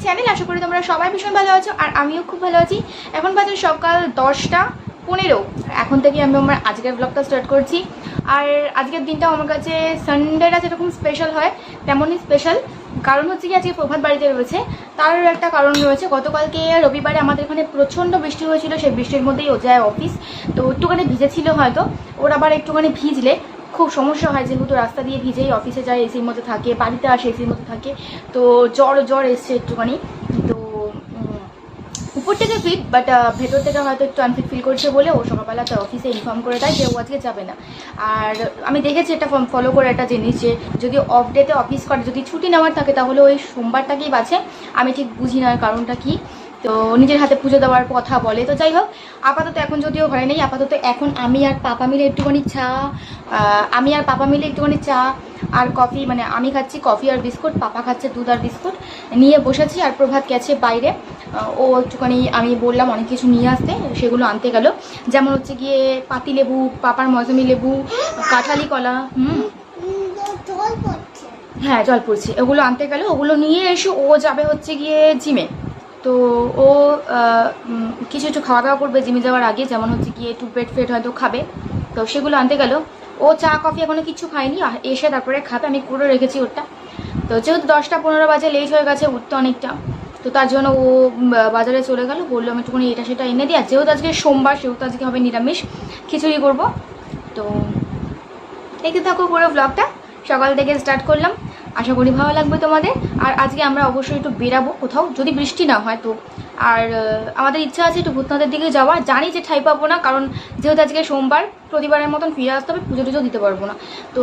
Channel. আশা করি তোমরা সবাই ভীষণ ভালো আছো আর আমিও খুব ভালো আছি। এখন বাজে সকাল 10টা 15। এখন থেকে আমি আমার আজকের ব্লগটা স্টার্ট করছি। আর আজকের দিনটা আমার কাছে সানডেটা যেরকম স্পেশাল হয় তেমনই স্পেশাল। কারণ হচ্ছে কি, আজকে প্রভাত বাড়িতে রয়েছে। তার একটা কারণ রয়েছে, গতকালকে রবিবারে আমাদের এখানে প্রচণ্ড বৃষ্টি হয়েছিল। সেই বৃষ্টির মধ্যেই ও যায় অফিস, তো একটুখানি ভিজেছিল হয়তো। ওর আবার একটুখানি ভিজলে খুব সমস্যা হয়, যেহেতু রাস্তা দিয়ে ভিজেই অফিসে যায়, এসির মধ্যে থাকে, বাড়িতে আসে এসির মধ্যে থাকে। তো জ্বর এসছে একটুখানি। তো উপর থেকে ফিট, বাট ভেতর থেকে হয়তো একটু আনফিট ফিল করছে বলে ও সকালবেলা তার অফিসে ইনফর্ম করে দেয় যে ও আজকে যাবে না। আর আমি দেখেছি এটা ফলো করে একটা জিনিস, যে যদি অফ ডেতে অফিস করে, যদি ছুটি নেওয়ার থাকে তাহলে ওই সোমবারটাকেই বাঁচে। আমি ঠিক বুঝি না কারণটা কি। তো নিজের হাতে পুজো দেওয়ার কথা বলে। তো যাই হোক, আপাতত এখন যদিও ঘরে নেই, আপাতত এখন আমি আর পাপা মিলে একটুখানি চা আর কফি, মানে আমি খাচ্ছি কফি আর বিস্কুট, পাপা খাচ্ছে দুধ আর বিস্কুট নিয়ে বসেছি। আর প্রভাত গেছে বাইরে, ও একটুখানি আমি বললাম অনেক কিছু নিয়ে আসতে, সেগুলো আনতে গেল। যেমন হচ্ছে গিয়ে পাতিলেবু, পাপার মৌসুমি লেবু, কাঁঠালি কলা, হ্যাঁ জল পড়ছে, ওগুলো আনতে গেল। ওগুলো নিয়ে এসে ও যাবে হচ্ছে গিয়ে জিমে। তো ও কিছু একটু খাওয়া দাওয়া করবে জিমে যাওয়ার আগে, যেমন হচ্ছে গিয়ে একটু পেট ফেট হয়তো খাবে। তো সেগুলো আনতে গেল। ও চা কফি এখনো কিছু খায়নি, এসে তারপরে খাবে। আমি করে রেখেছি ওটা। তো যেহেতু 10টা 15 বাজে, লেট হয়ে গেছে উঠতে অনেকটা, তো তার জন্য ও বাজারে চলে গেল। বললো আমি একটুখানি এটা সেটা এনে দিই। আর যেহেতু আজকে সোমবার, সেহেতু আজকে হবে নিরামিষ, খিচুড়ি করব। তো দেখতে থাকো পুরো ব্লগটা, সকাল থেকে স্টার্ট করলাম। আশা করি ভালো লাগবে তোমাদের। আর আজকে আমরা অবশ্যই একটু বেরাবো কোথাও, যদি বৃষ্টি না হয় তো। আর আমাদের ইচ্ছা আছে একটু ভূতনাথের দিকে যাওয়া। জানি যে ঠাই পাবো না, কারণ যেহেতু আজকে সোমবার, প্রতিবারের মতন ফিরে আসতে হবে, পুজো টুজো দিতে পারবো না। তো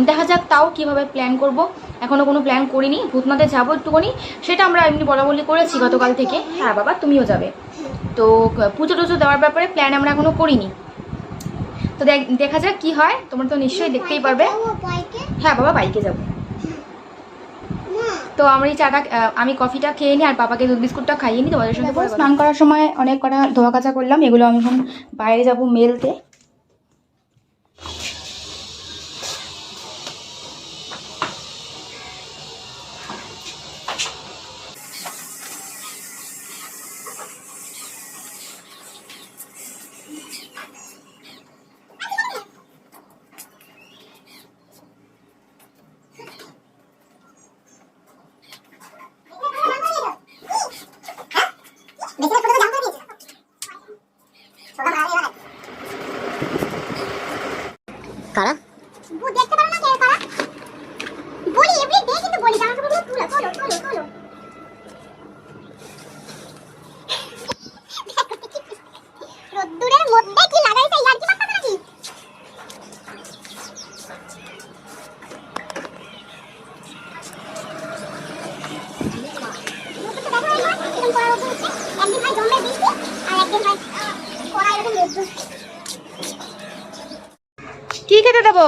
দেখা যাক তাও কীভাবে প্ল্যান করব। এখনও কোনো প্ল্যান করিনি। ভূতনাথে যাবো একটুখানি, সেটা আমরা এমনি বলাবলি করেছি গতকাল থেকে। হ্যাঁ বাবা, তুমিও যাবে। তো পুজো টুজো দেওয়ার ব্যাপারে প্ল্যান আমরা এখনও করিনি। তো দেখা যাক কি হয়, তোমরা তো নিশ্চয়ই দেখতেই পারবে। হ্যাঁ বাবা, বাইকে যাবো। তো আমি কফিটা খেয়ে নিই আর পাপাকে দুধ বিস্কুটটা খাইয়ে নিই, তোমাদের সঙ্গে স্নান করার সময় অনেক কটা ধোয়া কাচা করলাম। এগুলো আমি এখন বাইরে যাবো মেলতে। কারা দেখতে পারো না কে কারা বলি এভরি ডে, কিন্তু বলি জামা কাপড়গুলো তুলো তোলো তোলো তোলো রোদ্দুরের মধ্যে কি লাগাইছে, ইয়ার কি পাতা নাকি? একদিন ভাই জমবে বৃষ্টি আর একদিন ভাই কড়া এরকম রোদ্দুর। কি খেতে দেবো?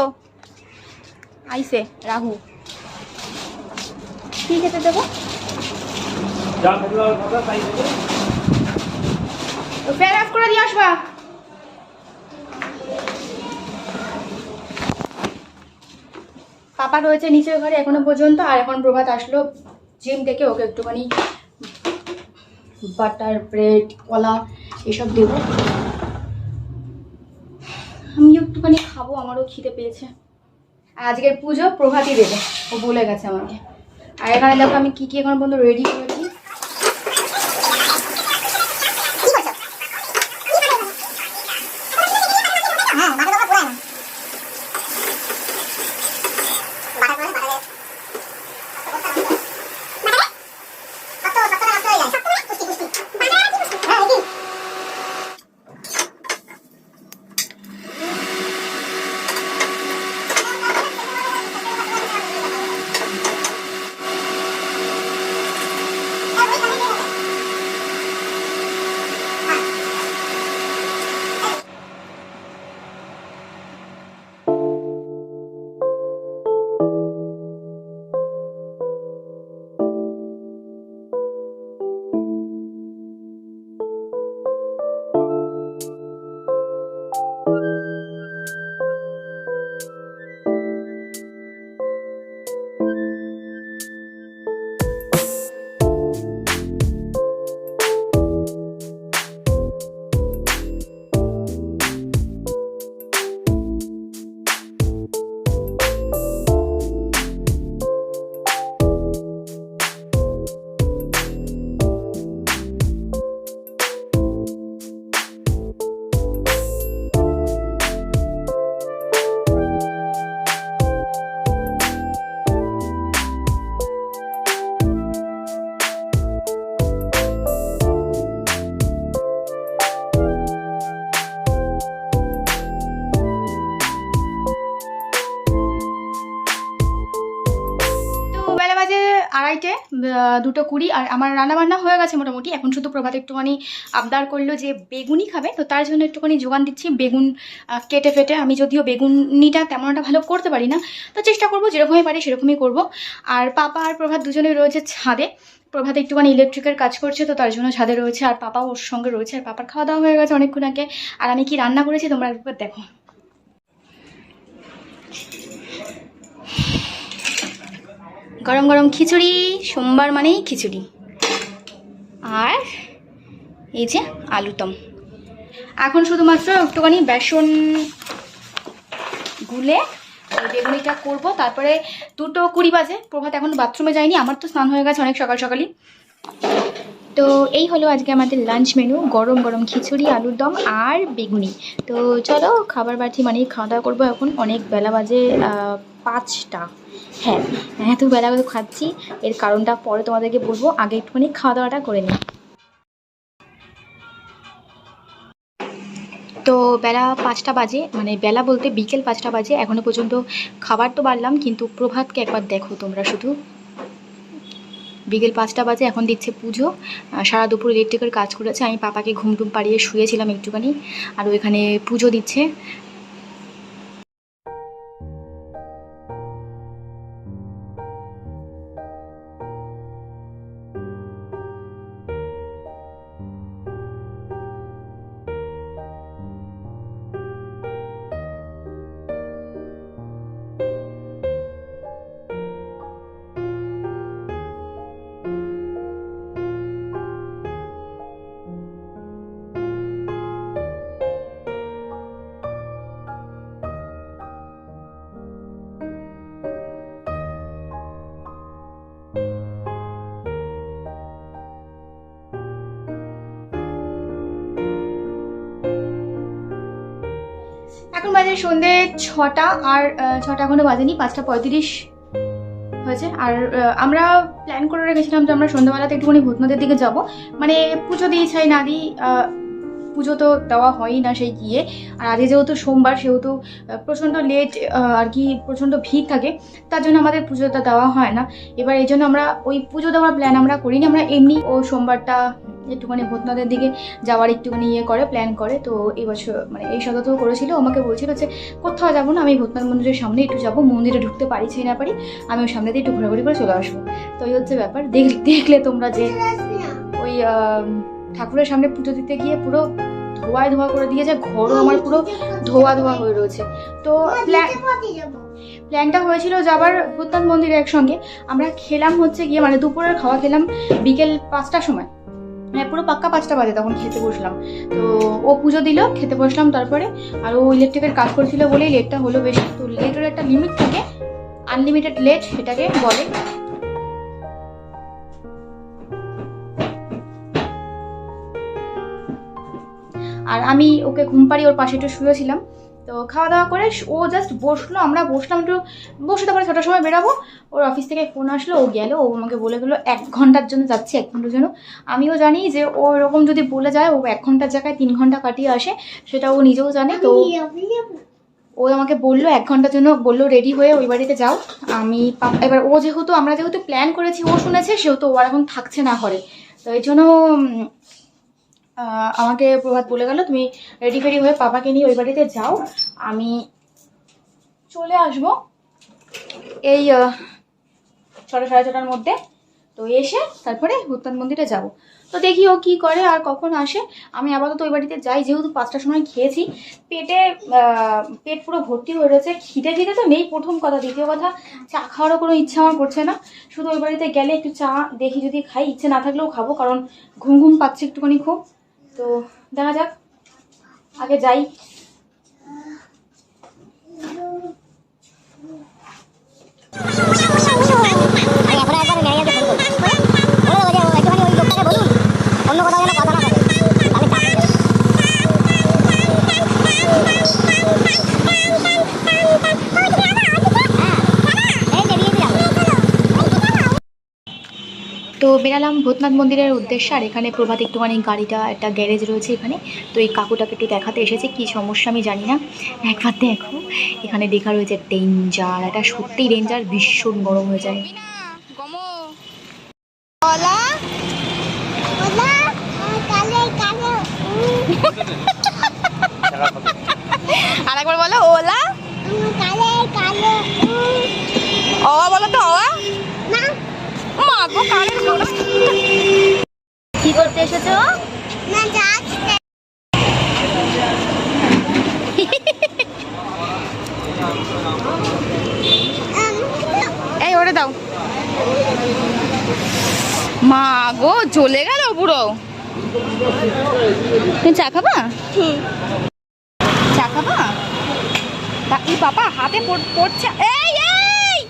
আইসে রাহু, কি খেতে দেবো? ফ্যান অফ করে দিয়ে আসবা। পাপা রয়েছে নিচের ঘরে এখনো পর্যন্ত। আর এখন প্রভাত আসলো জিম থেকে, ওকে একটুখানি বাটার ব্রেড কলা এসব দেবো। আমিও একটুখানি খাবো, আমারও খিদে পেয়েছে। আর আজকের পুজো প্রভাতই দেবে, ও বলে গেছে আমাকে। আর এখানে দেখো আমি কি কি এখন পর্যন্ত রেডি করেছি। বেলা বাজে 2:30, 2:20, আর আমার রান্নাবান্না হয়ে গেছে মোটামুটি। এখন শুধু প্রভাত একটুখানি আবদার করলো যে বেগুনি খাবে, তো তার জন্য একটুখানি যোগান দিচ্ছি বেগুন কেটে ফেটে। আমি যদিও বেগুনিটা তেমন একটা ভালো করতে পারি না, তো চেষ্টা করবো যেরকমই পারি সেরকমই করব। আর পাপা আর প্রভাত দুজনেই রয়েছে ছাদে। প্রভাত একটুখানি ইলেকট্রিকের কাজ করছে, তো তার জন্য ছাদে রয়েছে, আর পাপাও ওর সঙ্গে রয়েছে। আর পাপার খাওয়া দাওয়া হয়ে গেছে অনেকক্ষণ আগে। আর আমি কি রান্না করেছি তোমরা একবার দেখো। গরম গরম খিচুড়ি, সোমবার মানেই খিচুড়ি। আর এই যে আলুদম। এখন শুধুমাত্র একটুখানি বেসন গুলে ওই বেগুনিটা করবো। তারপরে 2:20 বাজে, প্রভাত এখন বাথরুমে যায়নি, আমার তো স্নান হয়ে গেছে অনেক সকাল সকালই। তো এই হলো আজকে আমাদের লাঞ্চ মেনু, গরম গরম খিচুড়ি, আলুর দম আর বেগুনি। তো চলো খাবার বাড়ছি, মানে খাওয়া দাওয়া করবো। এখন অনেক বেলা বাজে 5টা। হ্যাঁ, এত বেলা করে খাচ্ছি, এর কারণটা পরে তোমাদেরকে বলবো, আগে একটুখানি খাওয়া দাওয়াটা করে নিই। তো বেলা 5টা বাজে, মানে বেলা বলতে বিকেল 5টা বাজে। এখনও পর্যন্ত খাবার তো বাড়লাম, কিন্তু প্রভাতকে একবার দেখো তোমরা শুধু। বিকেল 5টা বাজে, এখন দিচ্ছে পুজো। সারা দুপুর ইলেকট্রিকের কাজ করেছে, আমি পাপাকে ঘুম টুম পাড়িয়ে শুয়েছিলাম একটুখানি, আর ওইখানে পুজো দিচ্ছে। এখন বাজে সন্ধ্যে 6টা, আর 6টা এখনো বাজেনি, 5:35 হয়েছে। আর আমরা প্ল্যান করে রেখেছিলাম যে আমরা সন্ধ্যাবেলাতে একটুখানি ভূতনাথের দিকে যাব। মানে পুজো দিই চাই না দিই, পুজো তো দেওয়া হয়ই না সেই গিয়ে। আর আজকে যেহেতু সোমবার, সেহেতু প্রচণ্ড লেট আর কি, প্রচণ্ড ভিড় থাকে, তার জন্য আমাদের পুজোটা দেওয়া হয় না। এবার এই জন্য আমরা ওই পুজো দেওয়ার প্ল্যান আমরা করিনি, আমরা এমনি ও সোমবারটা একটুখানি ভূতনাথের দিকে যাওয়ার একটুখানি করে প্ল্যান করে। তো এই বছর মানে এই সপ্তাহেও করেছিল, আমাকে বলছিল যে কোথাও যাবো না, আমি ভূতনাথ মন্দিরের সামনে একটু যাবো, মন্দিরে ঢুকতে পারিছি না পারি, আমি ওই সামনে দিয়ে একটু ঘোরাঘুরি করে চলে আসবো। তো এই হচ্ছে ব্যাপার। দেখলে তোমরা যে ওই ঠাকুরের সামনে পুজো দিতে গিয়ে পুরো ধোয়া করে দিয়েছে, ঘরও আমার পুরো ধোয়া হয়ে রয়েছে। তো প্ল্যানটা হয়েছিল যাবার ভূতনাথ মন্দিরে একসঙ্গে। আমরা খেলাম হচ্ছে গিয়ে, মানে দুপুরের খাওয়া খেলাম বিকেল 5টার সময়, মানে পুরো পাক্কা 5টা বাজে তখন খেতে বসলাম। তো ও পুজো দিল, খেতে বসলাম তারপরে। আর ও ইলেকট্রিকের কাজ করছিল বলেই লেটটা হলো বেশি। তো লেটের একটা লিমিট থাকে, আনলিমিটেড লেট সেটাকে বলে। আর আমি ওকে ঘুম পাড়িয়ে ওর পাশে একটু শুয়েছিলাম। তো খাওয়া দাওয়া করে ও জাস্ট বসলো, আমরা বসলাম একটু, বসে তারপরে 6টার সময় বেরাবো। ওর অফিস থেকে ফোন আসলো, ও গেল, ও আমাকে বলে গেলো 1 ঘন্টার জন্য যাচ্ছি, 1 ঘন্টার জন্য। আমিও জানি যে ও এরকম যদি বলে যায়, ও 1 ঘন্টার জায়গায় 3 ঘন্টা কাটিয়ে আসে, সেটা ও নিজেও জানে। তো ও আমাকে বললো 1 ঘন্টার জন্য, বললো রেডি হয়ে ওই বাড়িতে যাও। এবার ও যেহেতু আমরা যেহেতু প্ল্যান করেছি, ও শুনেছে, সেহেতু ও আর এখন থাকছে না ঘরে। তো এই জন্য আমাকে প্রভাত বলে গেল তুমি রেডি ফেডি হয়ে পাপাকে নিয়ে ওই বাড়িতে যাও, আমি চলে আসবো এই 6টা সাড়ে 6টার মধ্যে। তো এসে তারপরে ভূতনাথ মন্দিরে যাব। তো দেখি ও কি করে আর কখন আসে। আমি আপাতত ওই বাড়িতে যাই, যেহেতু 5টার সময় খেয়েছি, পেট পুরো ভর্তি হয়ে রয়েছে। খিদে তো নেই প্রথম কথা, দ্বিতীয় কথা চা খাওয়ারও কোনো ইচ্ছা আমার করছে না। শুধু ওই বাড়িতে গেলে একটু চা দেখি যদি খাই, ইচ্ছে না থাকলেও খাবো, কারণ ঘুম পাচ্ছে একটুখানি খুব। তো দেখা যাক, আগে যাই। তো বেরালাম ভূতনাথ মন্দিরের উদ্দেশ্যে। আর এখানে প্রভাত একটুখানি গাড়িটা, একটা গ্যারেজ রয়েছে এখানে, তো এই কাকুটাকে একটু দেখাতে এসেছে। কি সমস্যা আমি জানি না, একবার দেখো। এখানে দেখা রয়েছে ডেঞ্জার, এটা সত্যিই ডেঞ্জার, ভীষণ গরম হয়ে যায়। কমো ওলা ওলা কালে কালে আরেকবার বলো ওলা কালে কালে ও বলো তো ও না মা গো কানে শোনো কি করতে এসেছো না যাচ্ছে এই ওরে দাও মা গো জ্বলে গেল পুরো তুমি চা খাবা চা খাবা এই বাবা হাতে পড়ছে এই এই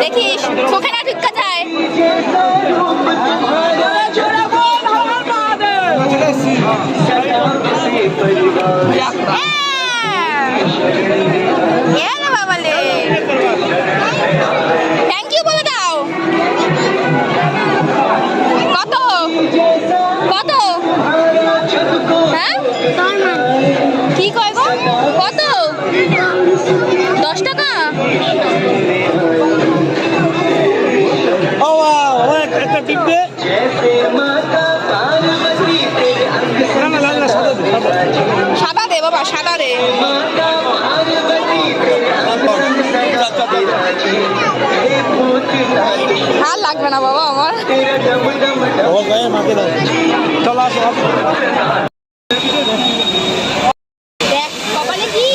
দেখিস চোখে না ঢুকা যায় বাবালে থ্যাংক ইউ বলে দাও কত কত হ্যাঁ কি কয় গো কত 10 টাকা সাদা দে বাবা সাদা দে আর লাগবে না বাবা আমার দেখ কপালে কি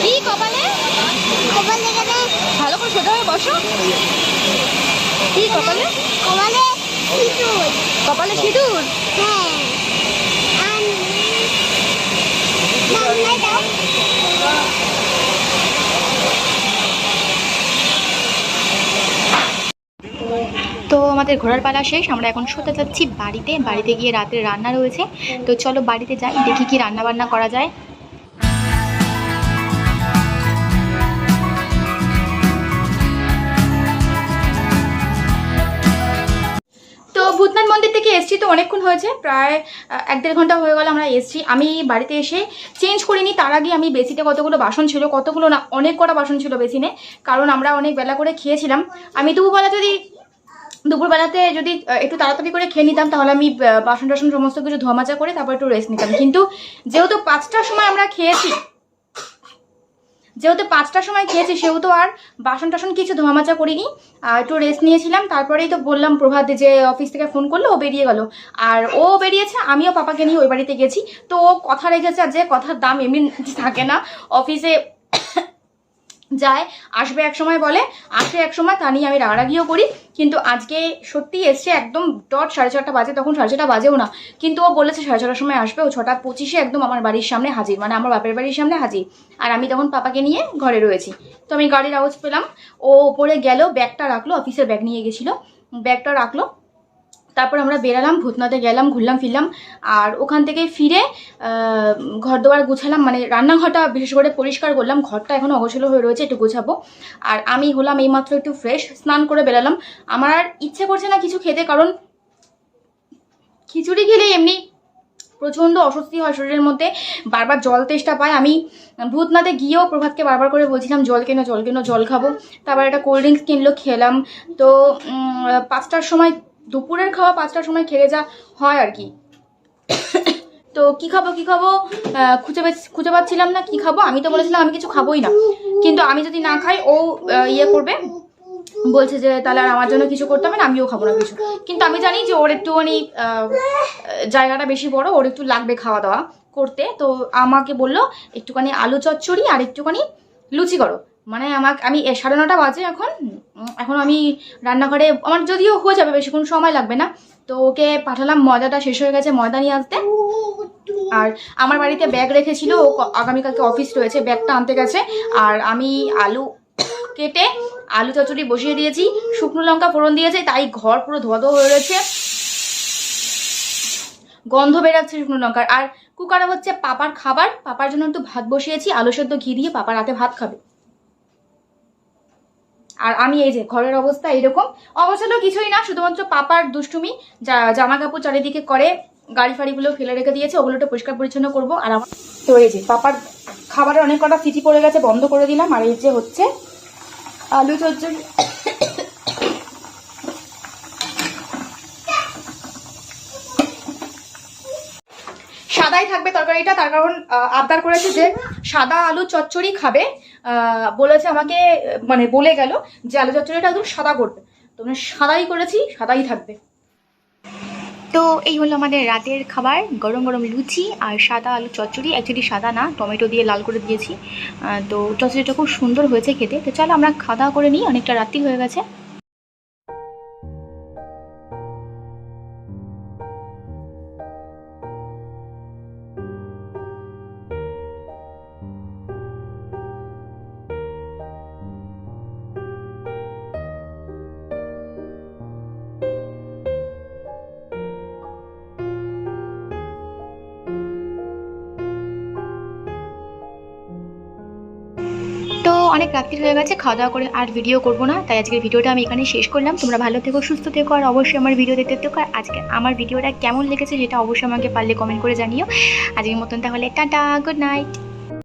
কি কপালে কপালে গেলে ভালো করে সোজা হয়ে বসো কি কপালে কপালে সিঁদুর কপালে সিঁদুর হ্যাঁ নাম দাও তো আমাদের ঘোরার পালা শেষ আমরা এখন শুতে যাচ্ছি বাড়িতে গিয়ে রাতের রান্না রয়েছে তো চলো বাড়িতে যাই দেখি কি রান্না বান্না করা যায় তো ভূতনাথ মন্দির থেকে এসছি তো অনেকক্ষণ হয়েছে প্রায় 1-1.5 ঘন্টা হয়ে গেল আমরা এসছি আমি বাড়িতে এসে চেঞ্জ করিনি তার আগে আমি বেসিতে কতগুলো বাসন ছিল কতগুলো না অনেক কটা বাসন ছিল বেসিনে কারণ আমরা অনেক বেলা করে খেয়েছিলাম আমি দুপুরবেলাতে যদি একটু তাড়াতাড়ি করে খেয়ে নিতাম তাহলে আমি বাসন টাসন সমস্ত কিছু ধোয়া মাজা করে তারপর একটু রেস্ট নিতাম কিন্তু যেহেতু 5টার সময় আমরা খেয়েছি সেহেতু আর বাসন টাসন কিছু ধোয়া মাজা করিনি একটু রেস্ট নিয়েছিলাম তারপরেই তো বললাম প্রভাত যে অফিস থেকে ফোন করলো ও বেরিয়ে গেল আর ও বেরিয়েছে আমিও পাপাকে নিয়ে ওই বাড়িতে গেছি তো ও কথা রেখেছে আর যে কথার দাম এমনি থাকে না অফিসে যায় আসবে এক সময় বলে আসে এক সময় তা নিয়ে আমি রাগারাগিও করি কিন্তু আজকে সত্যি এসছে একদম ডট 6:30 বাজে তখন 6:30 বাজেও না কিন্তু ও বলেছে 6:30 সময় আসবে ও 6:25 একদম আমার বাড়ির সামনে হাজির মানে আমার বাপের বাড়ির সামনে হাজির আর আমি তখন পাপাকে নিয়ে ঘরে রয়েছি তো আমি গাড়ির আওয়াজ পেলাম ও ওপরে গেল ব্যাগটা রাখলো অফিসের ব্যাগ নিয়ে গেছিলো ব্যাগটা রাখলো তারপর আমরা বেরালাম, ভূতনাথে গেলাম, ঘুরলাম ফিরলাম। আর ওখান থেকে ফিরে ঘর দোয়ার গুছালাম, মানে রান্নাঘরটা বিশেষ করে পরিষ্কার করলাম, ঘরটা এখনও অগোছালো হয়ে রয়েছে, একটু গোছাবো। আর আমি হলাম এইমাত্র একটু ফ্রেশ, স্নান করে বেরালাম। আমার আর ইচ্ছে করছে না কিছু খেতে, কারণ খিচুড়ি খেলেই এমনি প্রচণ্ড অস্বস্তি হয় শরীরের মধ্যে, বারবার জল তেষ্টা পায়। আমি ভূতনাথে গিয়েও প্রভাতকে বারবার করে বলছিলাম জল কেনো জল কেনো, জল খাবো। তারপর একটা কোল্ড ড্রিঙ্কস কিনলো, খেলাম। তো 5টার সময়, দুপুরের খাওয়া 5টার সময় খেলে যা হয় আর কি। তো কি খাবো খুঁজে পাচ্ছিলাম না কি খাবো। আমি তো বলেছিলাম আমি কিছু খাবোই না, কিন্তু আমি যদি না খাই ও ইয়ে করবে, বলছে যে তাহলে আর আমার জন্য কিছু করতে হবে না, আমিও খাবো না কিছু। কিন্তু আমি জানি যে ওর একটুখানি জায়গাটা বেশি বড়, ওর একটু লাগবে খাওয়া দাওয়া করতে। তো আমাকে বললো একটুখানি আলু চচ্চড়ি আর একটুখানি লুচি করো। মানে আমি 9:30 বাজে এখন আমি রান্নাঘরে, আমার যদিও হয়ে যাবে, বেশিক্ষণ সময় লাগবে না। তো ওকে পাঠালাম, ময়দাটা শেষ হয়ে গেছে, ময়দা নিয়ে আসতে। আর আমার বাড়িতে ব্যাগ রেখেছিল, ও আগামীকালকে অফিস রয়েছে, ব্যাগটা আনতে গেছে। আর আমি আলু কেটে আলু চচ্চড়ি বসিয়ে দিয়েছি, শুকনো লঙ্কা ফোড়ন দিয়েছে, তাই ঘর পুরো ধোয়া হয়ে রয়েছে, গন্ধ বেরাচ্ছে শুকনো লঙ্কার। আর কুকারে হচ্ছে পাপার খাবার, পাপার জন্য একটু ভাত বসিয়েছি, আলু সেদ্ধ ঘি দিয়ে, পাপা রাতে ভাত খাবে। আর আমি এই যে ঘরের অবস্থা এরকম, অবশ্য কিছুই না, শুধুমাত্র পাপার দুষ্টুমি, জামা কাপড় চারিদিকে করে, গাড়ি ফাড়িগুলো ফেলে রেখে দিয়েছে, ওগুলো একটু পরিষ্কার পরিচ্ছন্ন করবো। আর আমার তো এই যে পাপার খাবারের অনেক কটা সিটি পড়ে গেছে, বন্ধ করে দিলাম। আর এই যে হচ্ছে আলু চচ্চড়ি, সাদাই থাকবে তরকারিটা, তার কারণ আবদার করেছে যে সাদা আলু চচ্চড়ি খাবে। বলেছে আমাকে, মানে বলে গেল যে আলু চচ্চড়িটা একদম সাদা করবে, তো মানে সাদাই করেছি, সাদাই থাকবে। তো এই হলো আমাদের রাতের খাবার, গরম গরম লুচি আর সাদা আলু চচ্চড়ি। অ্যাকচুয়ালি সাদা না, টমেটো দিয়ে লাল করে দিয়েছি। তো চচ্চড়িটা খুব সুন্দর হয়েছে খেতে। তো চলো আমরা খাওয়া দাওয়া করে নিই, অনেকটা রাত্রি হয়ে গেছে। তো অনেক রাত্রি হয়ে গেছে, খাওয়া দাওয়া করে আর ভিডিও করবো না, তাই আজকের ভিডিওটা আমি এখানে শেষ করলাম। তোমরা ভালো থেকো, সুস্থ থেকো, আর অবশ্যই আমার ভিডিও দেখতে থেকো। আর আজকে আমার ভিডিওটা কেমন লেগেছে সেটা অবশ্যই আমাকে পারলে কমেন্ট করে জানিও। আজকের মতন তাহলে টাটা, গুড নাইট।